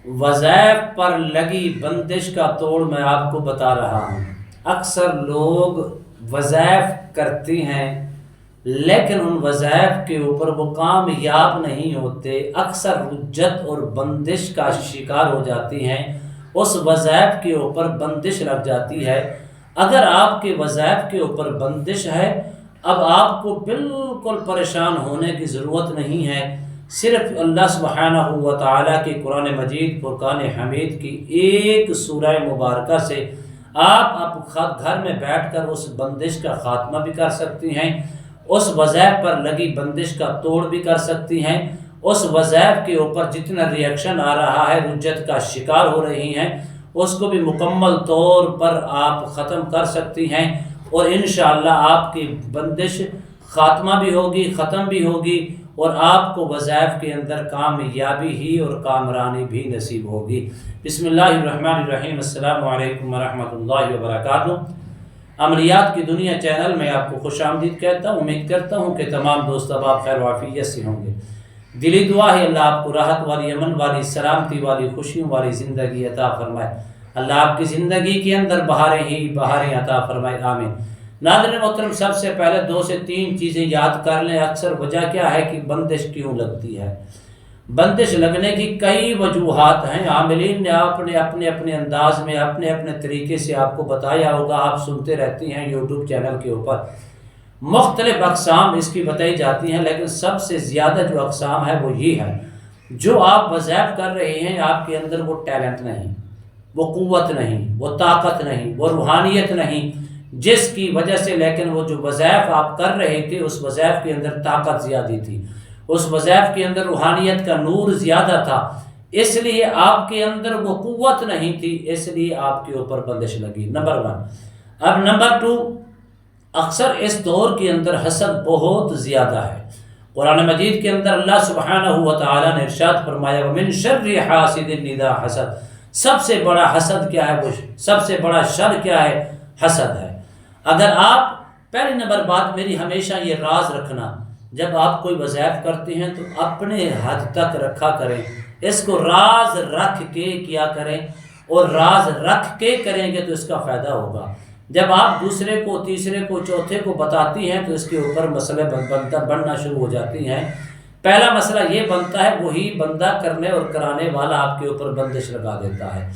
وظائف پر لگی بندش کا توڑ میں آپ کو بتا رہا ہوں۔ اکثر لوگ وظائف کرتے ہیں لیکن ان وظائف کے اوپر وہ کامیاب نہیں ہوتے، اکثر رجت اور بندش کا شکار ہو جاتی ہیں، اس وظائف کے اوپر بندش لگ جاتی ہے۔ اگر آپ کے وظائف کے اوپر بندش ہے، اب آپ کو بالکل پریشان ہونے کی ضرورت نہیں ہے، صرف اللہ سبحانہ و تعالیٰ کی قرآن مجید فرقان حمید کی ایک سورہ مبارکہ سے آپ گھر میں بیٹھ کر اس بندش کا خاتمہ بھی کر سکتی ہیں، اس وظائف پر لگی بندش کا توڑ بھی کر سکتی ہیں، اس وظائف کے اوپر جتنا ریئیکشن آ رہا ہے، رجت کا شکار ہو رہی ہیں، اس کو بھی مکمل طور پر آپ ختم کر سکتی ہیں، اور انشاءاللہ آپ کی بندش خاتمہ بھی ہوگی، ختم بھی ہوگی، اور آپ کو وظائف کے اندر کامیابی ہی اور کامرانی بھی نصیب ہوگی۔ بسم اللہ الرحمن الرحیم۔ السلام علیکم ورحمۃ اللہ وبرکاتہ۔ عملیات کی دنیا چینل میں آپ کو خوش آمدید کہتا ہوں۔ امید کرتا ہوں کہ تمام دوست احباب خیر و عافیت سے ہوں گے۔ دلی دعا ہے اللہ آپ کو راحت والی، امن والی، سلامتی والی، خوشیوں والی زندگی عطا فرمائے۔ اللہ آپ کی زندگی کے اندر بہاریں ہی بہاریں عطا فرمائے، آمین۔ ناظرین محترم، سب سے پہلے 2 سے 3 چیزیں یاد کر لیں۔ اکثر وجہ کیا ہے کہ بندش کیوں لگتی ہے؟ بندش لگنے کی کئی وجوہات ہیں۔ عاملین نے اپنے انداز میں اپنے طریقے سے آپ کو بتایا ہوگا، آپ سنتے رہتی ہیں یوٹیوب چینل کے اوپر مختلف اقسام اس کی بتائی جاتی ہیں، لیکن سب سے زیادہ جو اقسام ہے وہ یہ ہے، جو آپ وظائف کر رہے ہیں آپ کے اندر وہ ٹیلنٹ نہیں، وہ قوت نہیں، وہ طاقت نہیں، وہ روحانیت نہیں، جس کی وجہ سے لیکن وہ جو وظائف آپ کر رہے تھے اس وظائف کے اندر طاقت زیادہ تھی، اس وظائف کے اندر روحانیت کا نور زیادہ تھا، اس لیے آپ کے اندر وہ قوت نہیں تھی، اس لیے آپ کے اوپر بندش لگی، نمبر 1۔ اب نمبر 2، اکثر اس دور کے اندر حسد بہت زیادہ ہے۔ قرآن مجید کے اندر اللہ سبحانہ و تعالیٰ نے ارشاد فرمایا وَمِن شَرِّ حَاسِدٍ إِذَا حَسَدَ، سب سے بڑا حسد کیا ہے؟ وہ سب سے بڑا شر کیا ہے؟ حسد ہے۔ اگر آپ پہلی نمبر بات میری ہمیشہ یہ راز رکھنا، جب آپ کوئی وظائف کرتے ہیں تو اپنے حد تک رکھا کریں، اس کو راز رکھ کے کیا کریں، اور راز رکھ کے کریں گے تو اس کا فائدہ ہوگا۔ جب آپ دوسرے کو، تیسرے کو، چوتھے کو بتاتی ہیں تو اس کے اوپر مسئلے بننا شروع ہو جاتی ہیں۔ پہلا مسئلہ یہ بنتا ہے، وہی بندہ کرنے اور کرانے والا آپ کے اوپر بندش لگا دیتا ہے۔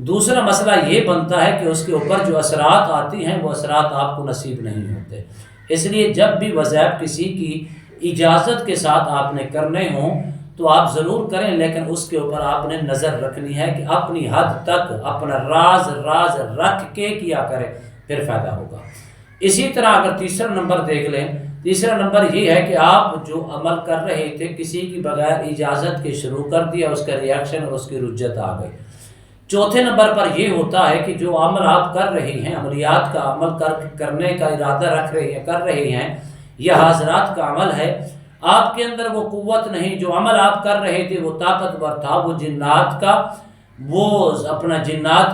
دوسرا مسئلہ یہ بنتا ہے کہ اس کے اوپر جو اثرات آتی ہیں وہ اثرات آپ کو نصیب نہیں ہوتے۔ اس لیے جب بھی وظائف کسی کی اجازت کے ساتھ آپ نے کرنے ہوں تو آپ ضرور کریں، لیکن اس کے اوپر آپ نے نظر رکھنی ہے کہ اپنی حد تک اپنا راز رکھ کے کیا کرے، پھر فائدہ ہوگا۔ اسی طرح اگر تیسرا نمبر دیکھ لیں، تیسرا نمبر یہ ہے کہ آپ جو عمل کر رہے تھے کسی کی بغیر اجازت کے شروع کر دیا، اس کا ریاکشن اور اس کی رجت آ گئی۔ چوتھے نمبر پر یہ ہوتا ہے کہ جو عمل آپ کر رہے ہیں، عملیات کا عمل کرنے کا ارادہ کر رہے ہیں، یہ حاضرات کا عمل ہے، آپ کے اندر وہ قوت نہیں، جو عمل آپ کر رہے تھے وہ طاقتور تھا، وہ جنات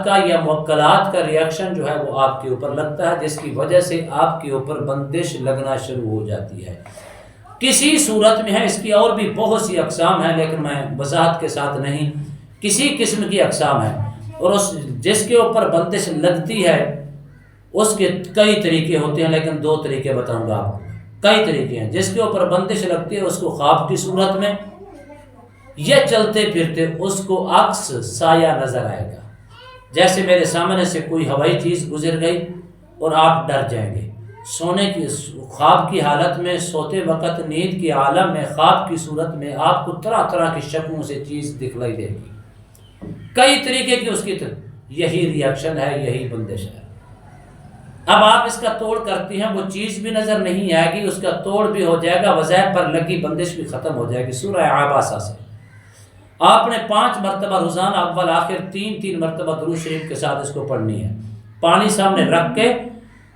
کا یا موکلات کا ریاکشن جو ہے وہ آپ کے اوپر لگتا ہے، جس کی وجہ سے آپ کے اوپر بندش لگنا شروع ہو جاتی ہے۔ کسی صورت میں ہے، اس کی اور بھی بہت سی اقسام ہیں لیکن میں وضاحت کے ساتھ نہیں، کسی قسم کی اقسام ہے، اور جس کے اوپر بندش لگتی ہے اس کے کئی طریقے ہوتے ہیں، لیکن 2 طریقے بتاؤں گا آپ کو۔ کئی طریقے ہیں جس کے اوپر بندش لگتی ہے، اس کو خواب کی صورت میں یا چلتے پھرتے اس کو عکس سایہ نظر آئے گا، جیسے میرے سامنے سے کوئی ہوائی چیز گزر گئی اور آپ ڈر جائیں گے۔ سونے کی خواب کی حالت میں، سوتے وقت نیند کے عالم میں، خواب کی صورت میں آپ کو طرح طرح کی شکلوں سے چیز دکھلائی دے گی، کئی طریقے کی اس کی یہی ریاکشن ہے، یہی بندش ہے۔ اب آپ اس کا توڑ کرتی ہیں، وہ چیز بھی نظر نہیں آئے گی، اس کا توڑ بھی ہو جائے گا، وظائف پر لگی بندش بھی ختم ہو جائے گی۔ سورہ عابسہ سے آپ نے 5 مرتبہ روزانہ اول آخر 3 مرتبہ درود شریف کے ساتھ اس کو پڑھنی ہے۔ پانی سامنے رکھ کے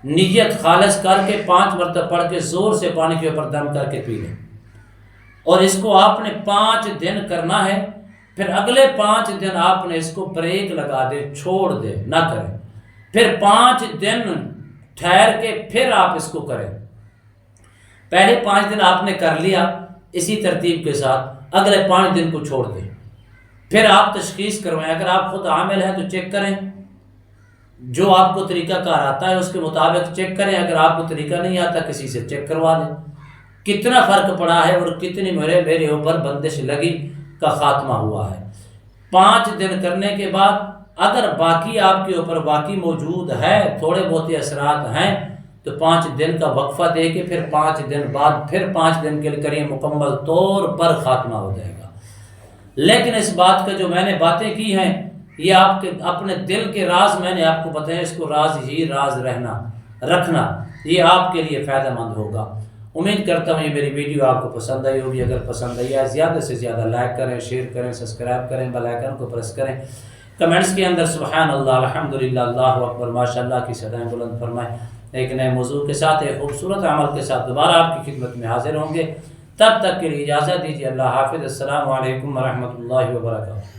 نیت خالص کر کے 5 مرتبہ پڑھ کے زور سے پانی کے اوپر دم کر کے پی لیں، اور اس کو آپ نے 5 دن کرنا ہے۔ پھر اگلے 5 دن آپ نے اس کو بریک لگا دے، چھوڑ دے، نہ کریں، پھر 5 دن ٹھہر کے پھر آپ اس کو کریں۔ پہلے 5 دن آپ نے کر لیا اسی ترتیب کے ساتھ، اگلے 5 دن کو چھوڑ دیں، پھر آپ تشخیص کروائیں. اگر آپ خود عامل ہیں تو چیک کریں، جو آپ کو طریقہ کار آتا ہے اس کے مطابق چیک کریں. اگر آپ کو طریقہ نہیں آتا کسی سے چیک کروا لیں. کتنا فرق پڑا ہے اور کتنی میرے اوپر بندش لگی کا خاتمہ ہوا ہے. 5 دن کرنے کے بعد اگر باقی آپ کے اوپر باقی موجود ہے، تھوڑے بہت اثرات ہیں، تو 5 دن کا وقفہ دے کے پھر 5 دن بعد پھر 5 دن کے لیے مکمل طور پر خاتمہ ہو جائے گا. لیکن اس بات کا جو میں نے باتیں کی ہیں یہ آپ کے اپنے دل کے راز میں نے آپ کو بتایا، اس کو راز ہی راز رکھنا، یہ آپ کے لیے فائدہ مند ہوگا. امید کرتا ہوں یہ میری ویڈیو آپ کو پسند آئی ہوگی. اگر پسند آئی ہے زیادہ سے زیادہ لائک کریں، شیئر کریں، سبسکرائب کریں، بیل آئیکن کو پریس کریں. کمنٹس کے اندر سبحان اللہ، الحمدللہ، اللہ اکبر، ماشاءاللہ کی صدائیں بلند فرمائیں. ایک نئے موضوع کے ساتھ، ایک خوبصورت عمل کے ساتھ دوبارہ آپ کی خدمت میں حاضر ہوں گے. تب تک کے لیے اجازت دیجیے. اللہ حافظ. السلام علیکم ورحمۃ اللہ وبرکاتہ.